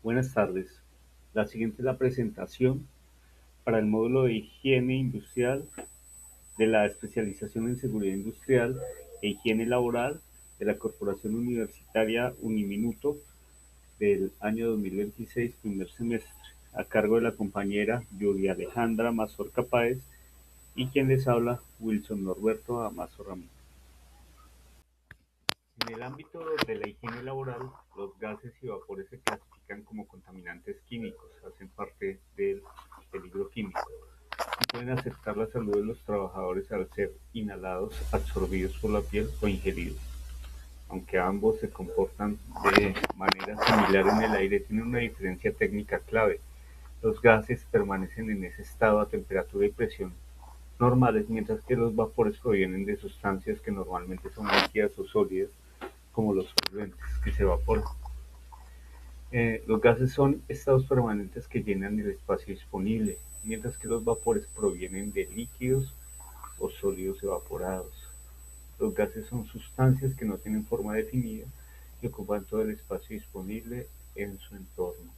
Buenas tardes. La siguiente es la presentación para el módulo de higiene industrial de la especialización en seguridad industrial e higiene laboral de la Corporación Universitaria Uniminuto del año 2026, primer semestre, a cargo de la compañera Yuri Alejandra Mazorca Páez y quien les habla, Wilson Norberto Amazo Ramírez. En el ámbito de la higiene laboral, los gases y vapores se clasifican como contaminantes químicos, hacen parte del peligro químico y pueden afectar la salud de los trabajadores al ser inhalados, absorbidos por la piel o ingeridos. Aunque ambos se comportan de manera similar en el aire, tienen una diferencia técnica clave. Los gases permanecen en ese estado a temperatura y presión normales, mientras que los vapores provienen de sustancias que normalmente son líquidas o sólidas, como los solventes que se evaporan. Los gases son estados permanentes que llenan el espacio disponible, mientras que los vapores provienen de líquidos o sólidos evaporados. Los gases son sustancias que no tienen forma definida y ocupan todo el espacio disponible en su entorno.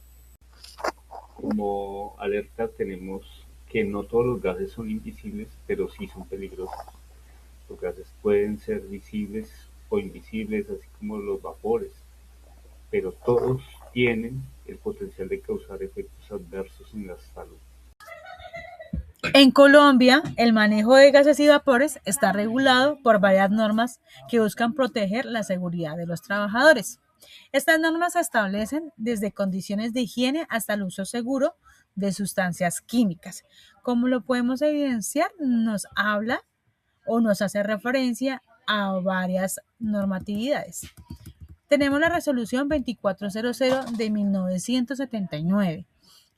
Como alerta tenemos que no todos los gases son invisibles, pero sí son peligrosos. Los gases pueden ser visibles o invisibles, así como los vapores, pero todos tienen el potencial de causar efectos adversos en la salud. En Colombia, el manejo de gases y vapores está regulado por varias normas que buscan proteger la seguridad de los trabajadores. Estas normas establecen desde condiciones de higiene hasta el uso seguro de sustancias químicas. Como lo podemos evidenciar, nos habla o nos hace referencia a varias normatividades. Tenemos la resolución 2400 de 1979.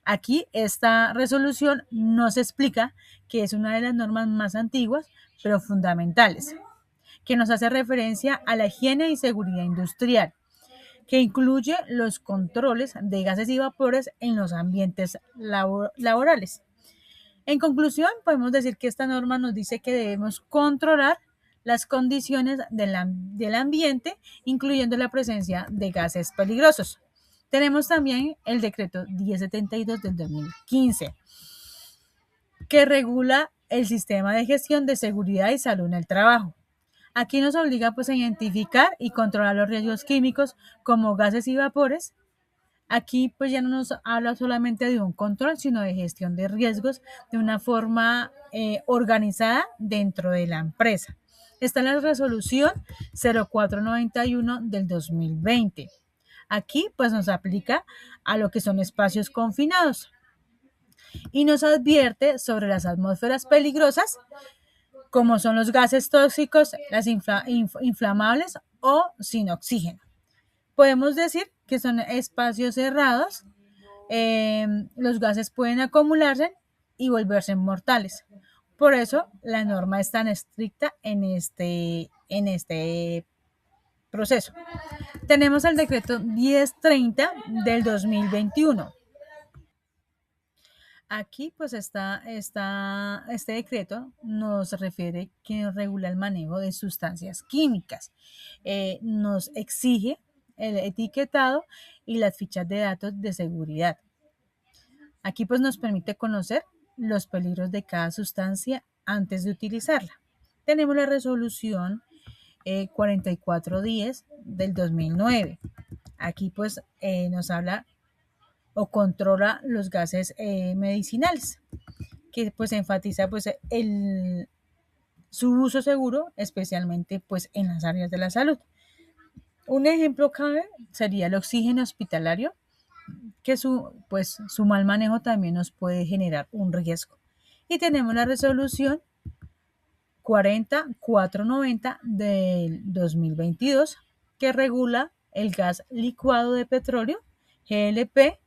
Aquí esta resolución nos explica que es una de las normas más antiguas, pero fundamentales, que nos hace referencia a la higiene y seguridad industrial, que incluye los controles de gases y vapores en los ambientes laborales. En conclusión, podemos decir que esta norma nos dice que debemos controlar las condiciones del ambiente, incluyendo la presencia de gases peligrosos. Tenemos también el decreto 1072 del 2015, que regula el sistema de gestión de seguridad y salud en el trabajo. Aquí nos obliga pues a identificar y controlar los riesgos químicos como gases y vapores. Aquí pues ya no nos habla solamente de un control, sino de gestión de riesgos de una forma organizada dentro de la empresa. Está en la resolución 0491 del 2020. Aquí pues nos aplica a lo que son espacios confinados y nos advierte sobre las atmósferas peligrosas como son los gases tóxicos, las inflamables o sin oxígeno. Podemos decir que son espacios cerrados, los gases pueden acumularse y volverse mortales. Por eso la norma es tan estricta en este proceso. Tenemos el decreto 1030 del 2021. Aquí pues este decreto nos refiere que regula el manejo de sustancias químicas. Nos exige el etiquetado y las fichas de datos de seguridad. Aquí pues nos permite conocer los peligros de cada sustancia antes de utilizarla. Tenemos la resolución 4410 del 2009. Aquí pues nos habla o controla los gases medicinales, que pues enfatiza pues su uso seguro, especialmente pues en las áreas de la salud. Un ejemplo clave sería el oxígeno hospitalario, que su mal manejo también nos puede generar un riesgo. Y tenemos la resolución 40490 del 2022, que regula el gas licuado de petróleo, GLP,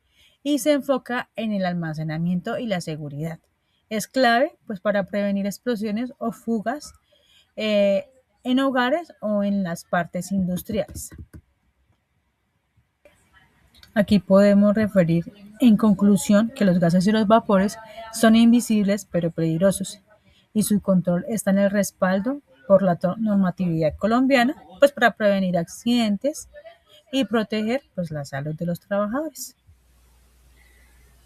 y se enfoca en el almacenamiento y la seguridad. Es clave pues, para prevenir explosiones o fugas en hogares o en las partes industriales. Aquí podemos referir en conclusión que los gases y los vapores son invisibles pero peligrosos y su control está en el respaldo por la normatividad colombiana pues para prevenir accidentes y proteger pues la salud de los trabajadores.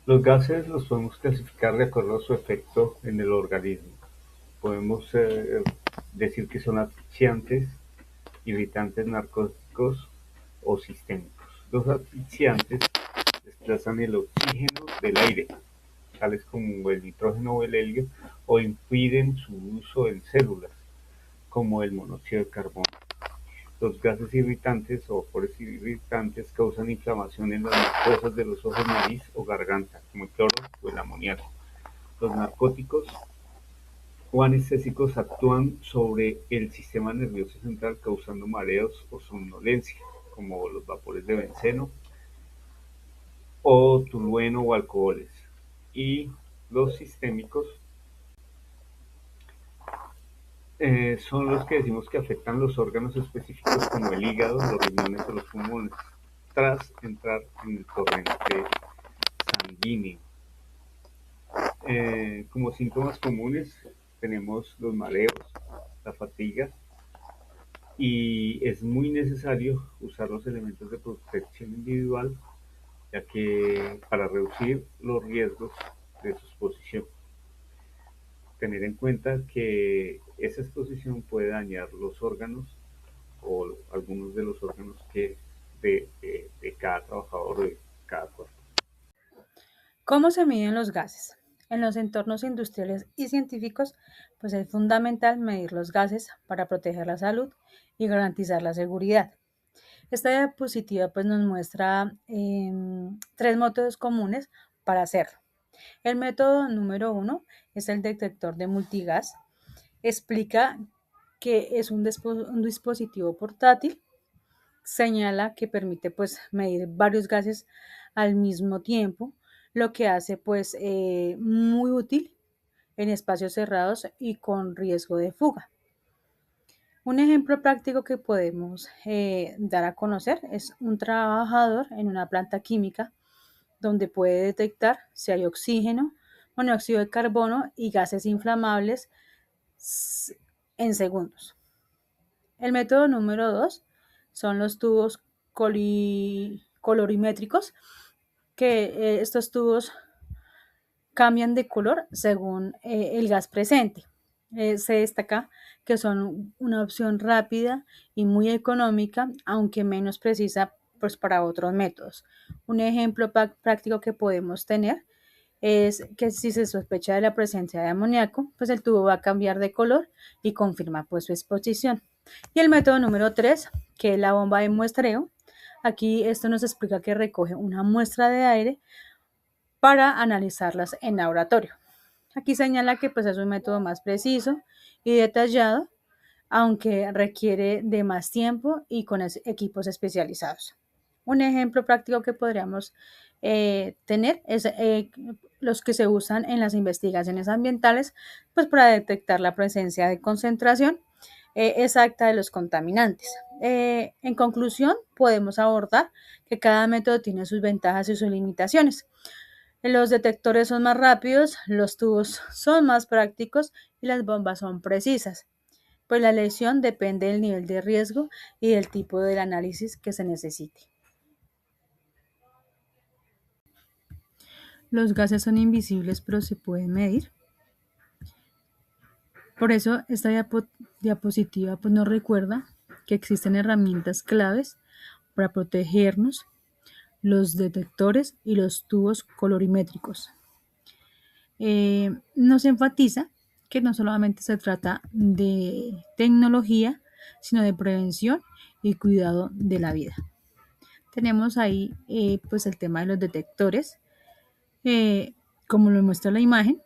Los gases los podemos clasificar de acuerdo a su efecto en el organismo. Podemos decir que son asfixiantes, irritantes, narcóticos o sistémicos. Los asfixiantes desplazan el oxígeno del aire, tales como el nitrógeno o el helio, o impiden su uso en células, como el monóxido de carbono. Los gases irritantes o vapores irritantes causan inflamación en las mucosas de los ojos, nariz o garganta, como el cloro o el amoníaco. Los narcóticos o anestésicos actúan sobre el sistema nervioso central causando mareos o somnolencia, como los vapores de benceno o tolueno o alcoholes. Y los sistémicos son los que decimos que afectan los órganos específicos como el hígado, los riñones o los pulmones, tras entrar en el torrente sanguíneo. Como síntomas comunes tenemos los mareos, la fatiga, y es muy necesario usar los elementos de protección individual, ya que para reducir los riesgos de su exposición. Tener en cuenta que esa exposición puede dañar los órganos o algunos de los órganos de cada trabajador o de cada cuerpo. ¿Cómo se miden los gases? En los entornos industriales y científicos, pues es fundamental medir los gases para proteger la salud y garantizar la seguridad. Esta diapositiva pues nos muestra tres métodos comunes para hacerlo. El método número 1 es el detector de multigas. Explica que es un dispositivo portátil. Señala que permite pues medir varios gases al mismo tiempo, lo que hace pues muy útil en espacios cerrados y con riesgo de fuga. Un ejemplo práctico que podemos dar a conocer es un trabajador en una planta química donde puede detectar si hay oxígeno, monóxido de carbono y gases inflamables en segundos. El método número 2 son los tubos colorimétricos, que estos tubos cambian de color según el gas presente. Se destaca que son una opción rápida y muy económica, aunque menos precisa pues, para otros métodos. Un ejemplo práctico que podemos tener es que si se sospecha de la presencia de amoníaco, pues el tubo va a cambiar de color y confirma pues su exposición. Y el método número 3, que es la bomba de muestreo. Aquí esto nos explica que recoge una muestra de aire para analizarlas en laboratorio. Aquí señala que pues, es un método más preciso y detallado, aunque requiere de más tiempo y con equipos especializados. Un ejemplo práctico que podríamos tener es los que se usan en las investigaciones ambientales, pues para detectar la presencia de concentración exacta de los contaminantes. En conclusión, podemos abordar que cada método tiene sus ventajas y sus limitaciones. Los detectores son más rápidos, los tubos son más prácticos y las bombas son precisas. Pues la elección depende del nivel de riesgo y del tipo de análisis que se necesite. Los gases son invisibles, pero se pueden medir. Por eso esta diapositiva pues, nos recuerda que existen herramientas claves para protegernos, los detectores y los tubos colorimétricos. Nos enfatiza que no solamente se trata de tecnología, sino de prevención y cuidado de la vida. Tenemos ahí pues el tema de los detectores, como lo muestra la imagen.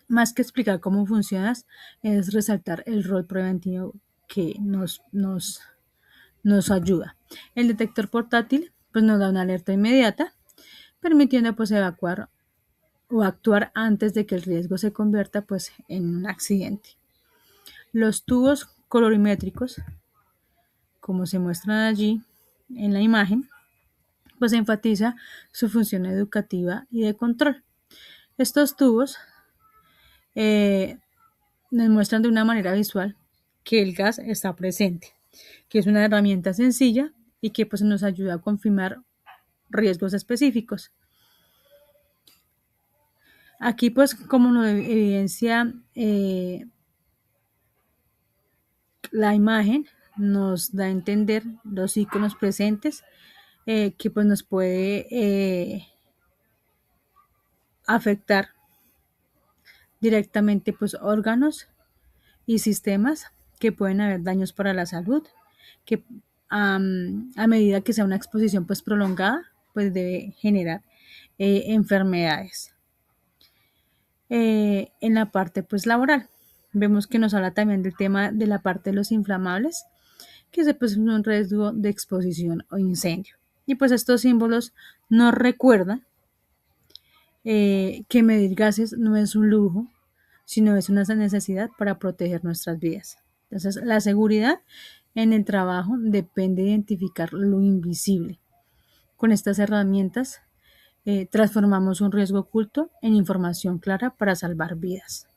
Más que explicar cómo funcionan, es resaltar el rol preventivo que nos ayuda. El detector portátil pues, nos da una alerta inmediata, permitiendo pues, evacuar o actuar antes de que el riesgo se convierta pues, en un accidente. Los tubos colorimétricos, como se muestran allí en la imagen, pues enfatiza su función educativa y de control. Estos tubos nos muestran de una manera visual que el gas está presente, que es una herramienta sencilla y que pues, nos ayuda a confirmar riesgos específicos. Aquí, pues, como nos evidencia la imagen, nos da a entender los iconos presentes que pues nos puede afectar directamente pues órganos y sistemas, que pueden haber daños para la salud, que a medida que sea una exposición pues prolongada, pues debe generar enfermedades. En la parte pues laboral, vemos que nos habla también del tema de la parte de los inflamables, que es pues, un riesgo de exposición o incendio. Y pues estos símbolos nos recuerdan que medir gases no es un lujo, sino es una necesidad para proteger nuestras vidas. Entonces, la seguridad en el trabajo depende de identificar lo invisible. Con estas herramientas, transformamos un riesgo oculto en información clara para salvar vidas.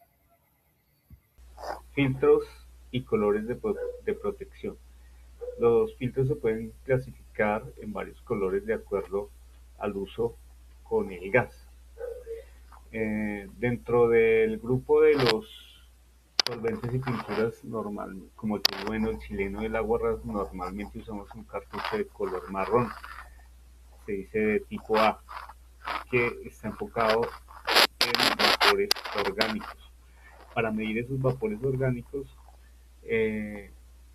Filtros y colores de protección. Los filtros se pueden clasificar en varios colores de acuerdo al uso con el gas. Dentro del grupo de los solventes y pinturas normal, como el tolueno, el chileno y el agua, normalmente usamos un cartucho de color marrón, se dice de tipo A, que está enfocado en vapores orgánicos. Para medir esos vapores orgánicos,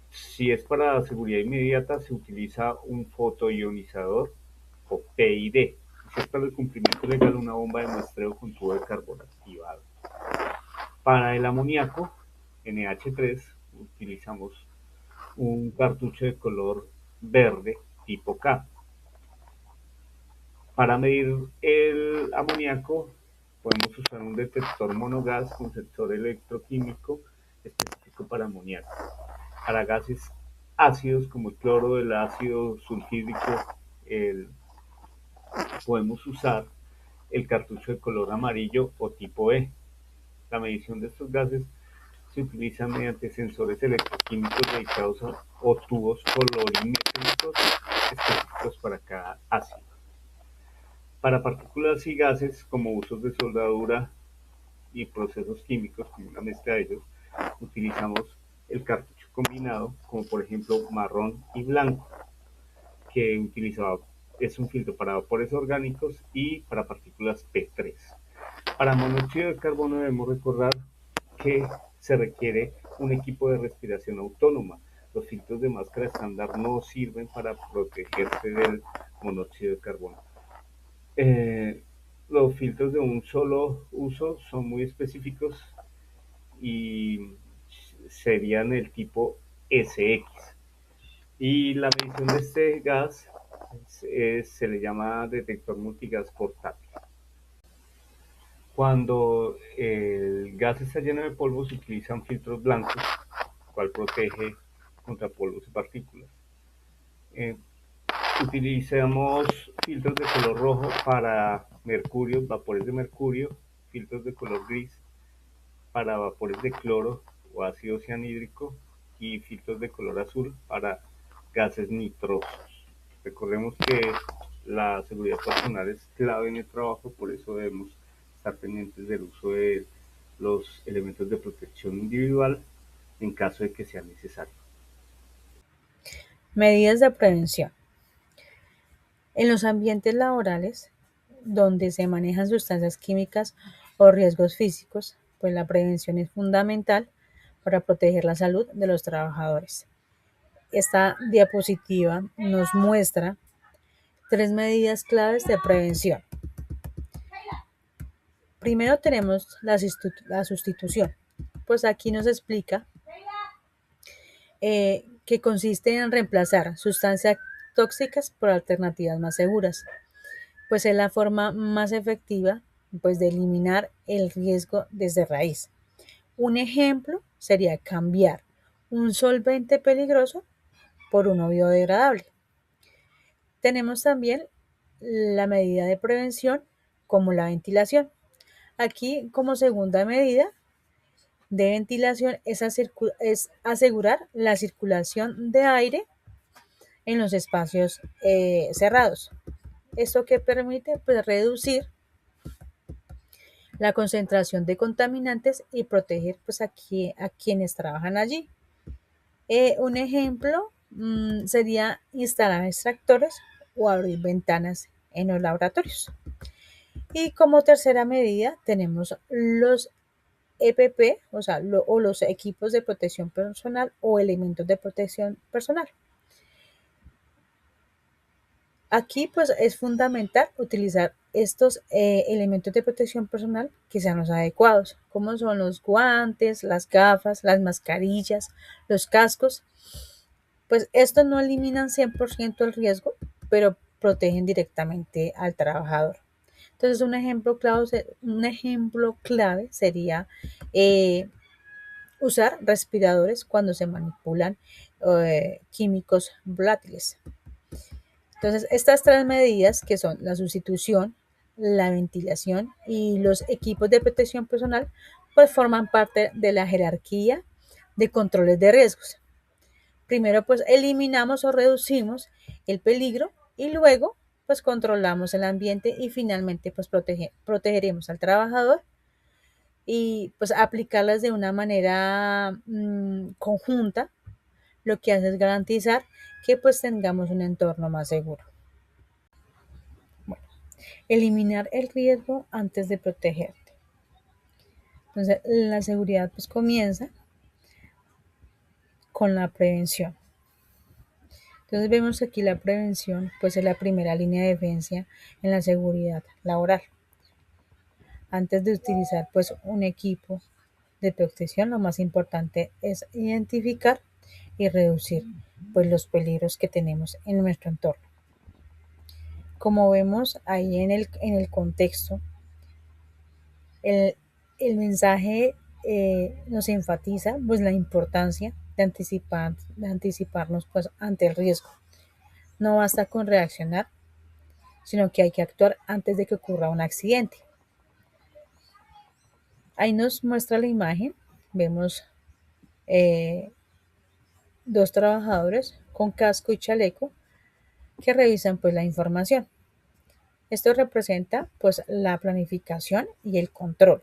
si es para seguridad inmediata, se utiliza un fotoionizador o PID. Si es para el cumplimiento legal, una bomba de muestreo con tubo de carbón activado. Para el amoníaco, NH3, utilizamos un cartucho de color verde tipo K. Para medir el amoníaco, podemos usar un detector monogás con sensor electroquímico específico para amoníaco. Para gases ácidos como el cloro, el ácido sulfídrico, podemos usar el cartucho de color amarillo o tipo E. La medición de estos gases se utiliza mediante sensores electroquímicos dedicados o tubos colorimétricos específicos para cada ácido. Para partículas y gases, como usos de soldadura y procesos químicos, como una mezcla de ellos, utilizamos el cartucho combinado, como por ejemplo marrón y blanco, que es un filtro para vapores orgánicos y para partículas P3. Para monóxido de carbono debemos recordar que se requiere un equipo de respiración autónoma. Los filtros de máscara estándar no sirven para protegerse del monóxido de carbono. Los filtros de un solo uso son muy específicos y serían el tipo SX. Y la medición de este gas se le llama detector multigas portátil. Cuando el gas está lleno de polvo, se utilizan filtros blancos, cual protege contra polvos y partículas. Utilizamos filtros de color rojo para mercurio, vapores de mercurio, filtros de color gris para vapores de cloro o ácido cianhídrico y filtros de color azul para gases nitrosos. Recordemos que la seguridad personal es clave en el trabajo, por eso debemos estar pendientes del uso de los elementos de protección individual en caso de que sea necesario. Medidas de prevención. En los ambientes laborales donde se manejan sustancias químicas o riesgos físicos, pues la prevención es fundamental para proteger la salud de los trabajadores. Esta diapositiva nos muestra 3 medidas claves de prevención. Primero tenemos la sustitución, pues aquí nos explica que consiste en reemplazar sustancias tóxicas por alternativas más seguras, pues es la forma más efectiva pues, de eliminar el riesgo desde raíz. Un ejemplo sería cambiar un solvente peligroso por uno biodegradable. Tenemos también la medida de prevención como la ventilación. Aquí, como segunda medida de ventilación, es asegurar la circulación de aire en los espacios cerrados. Esto que permite pues, reducir la concentración de contaminantes y proteger pues a quienes trabajan allí. Un ejemplo sería instalar extractores o abrir ventanas en los laboratorios. Y como tercera medida tenemos los EPP, o sea, los equipos de protección personal o elementos de protección personal. Aquí pues es fundamental utilizar estos elementos de protección personal que sean los adecuados, como son los guantes, las gafas, las mascarillas, los cascos. Pues estos no eliminan 100% el riesgo, pero protegen directamente al trabajador. Entonces un ejemplo clave sería usar respiradores cuando se manipulan químicos volátiles. Entonces, estas tres medidas, que son la sustitución, la ventilación y los equipos de protección personal, pues forman parte de la jerarquía de controles de riesgos. Primero, pues eliminamos o reducimos el peligro y luego, pues controlamos el ambiente y finalmente, pues protegeremos al trabajador y pues aplicarlas de una manera conjunta, lo que hace es garantizar que pues tengamos un entorno más seguro. Bueno, eliminar el riesgo antes de protegerte. Entonces, la seguridad pues comienza con la prevención. Entonces vemos aquí la prevención pues es la primera línea de defensa en la seguridad laboral. Antes de utilizar pues un equipo de protección, lo más importante es identificar y reducir pues los peligros que tenemos en nuestro entorno. Como vemos ahí en el contexto, el mensaje nos enfatiza pues la importancia de anticiparnos pues ante el riesgo. No basta con reaccionar, sino que hay que actuar antes de que ocurra un accidente. Ahí nos muestra la imagen, vemos dos trabajadores con casco y chaleco que revisan pues la información. Esto representa pues la planificación y el control.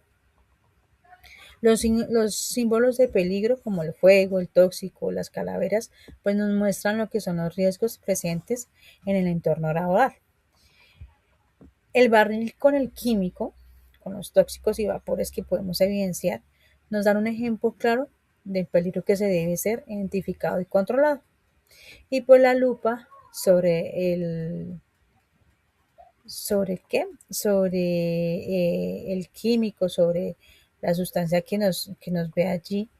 Los símbolos de peligro como el fuego, el tóxico, las calaveras, pues nos muestran lo que son los riesgos presentes en el entorno laboral. El barril con el químico, con los tóxicos y vapores que podemos evidenciar, nos dan un ejemplo claro del peligro que se debe ser identificado y controlado. Y pues la lupa sobre el químico, sobre la sustancia que nos ve allí,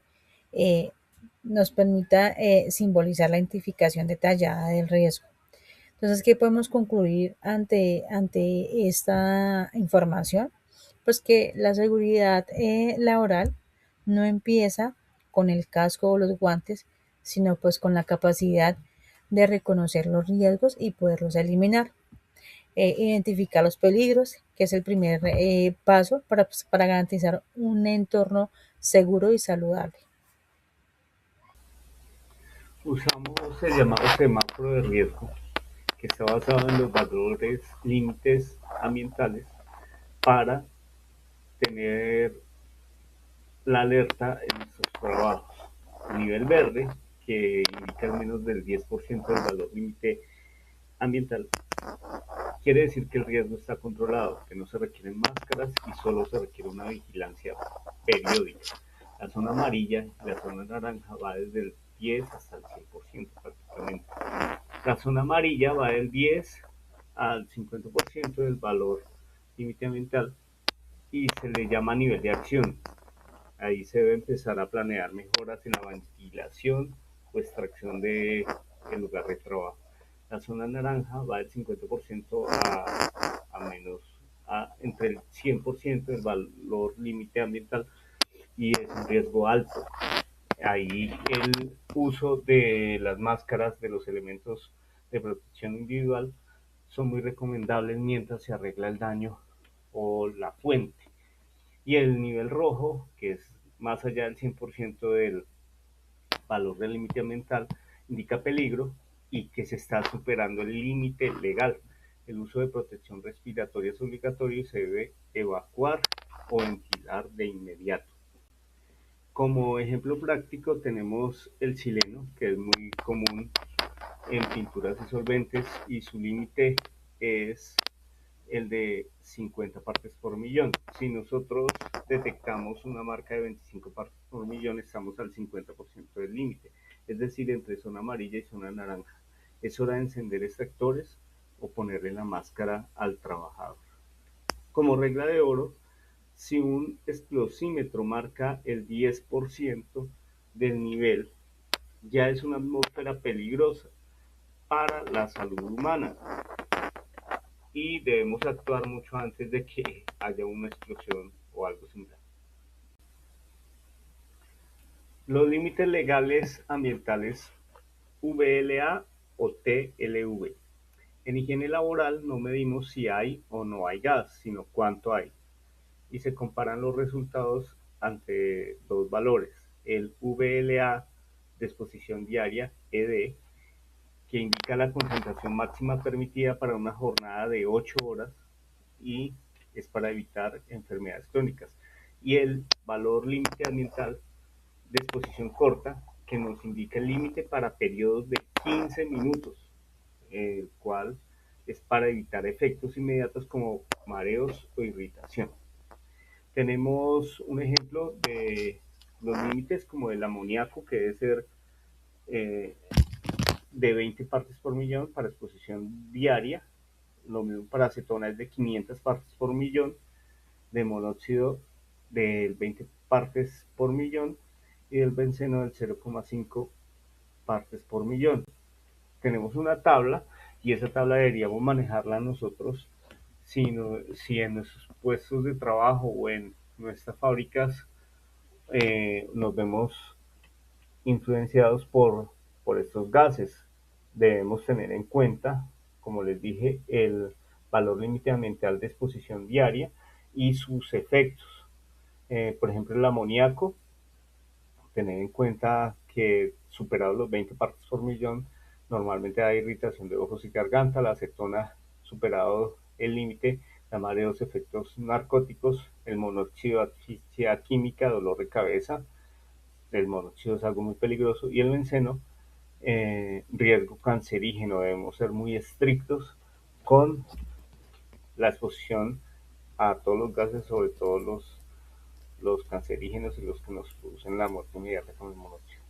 nos permita simbolizar la identificación detallada del riesgo. Entonces, ¿qué podemos concluir ante esta información? Pues que la seguridad laboral no empieza con el casco o los guantes, sino pues con la capacidad de reconocer los riesgos y poderlos eliminar. Identificar los peligros, que es el primer paso para garantizar un entorno seguro y saludable. Usamos el llamado semáforo de riesgo, que está basado en los valores límites ambientales para tener la alerta en nuestros trabajos. Nivel verde, que indica al menos del 10% del valor límite ambiental, quiere decir que el riesgo está controlado, que no se requieren máscaras y solo se requiere una vigilancia periódica. La zona amarilla y la zona naranja va desde el 10 hasta el 100% prácticamente. La zona amarilla va del 10 al 50% del valor límite ambiental y se le llama nivel de acción. Ahí se debe empezar a planear mejoras en la ventilación o extracción del lugar de trabajo. La zona naranja va del 50% entre el 100% del valor límite ambiental y es un riesgo alto. Ahí el uso de las máscaras, de los elementos de protección individual, son muy recomendables mientras se arregla el daño o la fuente. Y el nivel rojo, que es más allá del 100% del valor del límite ambiental, indica peligro y que se está superando el límite legal. El uso de protección respiratoria es obligatorio y se debe evacuar o ventilar de inmediato. Como ejemplo práctico tenemos el xileno, que es muy común en pinturas y solventes, y su límite es el de 50 partes por millón. Si nosotros detectamos una marca de 25 partes por millón, estamos al 50% del límite, es decir, entre zona amarilla y zona naranja. Es hora de encender extractores o ponerle la máscara al trabajador. Como regla de oro, si un explosímetro marca el 10% del nivel, ya es una atmósfera peligrosa para la salud humana y debemos actuar mucho antes de que haya una explosión o algo similar. Los límites legales ambientales VLA o TLV. En higiene laboral no medimos si hay o no hay gas, sino cuánto hay. Y se comparan los resultados ante dos valores. El VLA de exposición diaria, ED, que indica la concentración máxima permitida para una jornada de 8 horas y es para evitar enfermedades crónicas. Y el valor límite ambiental de exposición corta, que nos indica el límite para periodos de 15 minutos, el cual es para evitar efectos inmediatos como mareos o irritación. Tenemos un ejemplo de los límites como el amoníaco, que debe ser eh, de 20 partes por millón para exposición diaria. Lo mismo para acetona es de 500 partes por millón, de monóxido de 20 partes por millón y del benceno del 0,5 partes por millón. Tenemos una tabla y esa tabla deberíamos manejarla nosotros si en nuestros puestos de trabajo o en nuestras fábricas nos vemos influenciados por estos gases. Debemos tener en cuenta, como les dije, el valor límite ambiental de exposición diaria y sus efectos. Por ejemplo, el amoníaco, tener en cuenta que superados los 20 partes por millón, normalmente hay irritación de ojos y garganta. La acetona, superado el límite, da mareos, efectos narcóticos. El monóxido, asfixia química, dolor de cabeza. El monóxido es algo muy peligroso. Y el benceno, riesgo cancerígeno. Debemos ser muy estrictos con la exposición a todos los gases, sobre todo los cancerígenos y los que nos producen la muerte inmediata con el monóxido.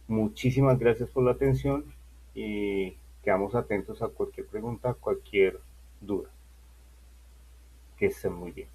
Muchísimas gracias por la atención y quedamos atentos a cualquier pregunta, cualquier duda. Que estén muy bien.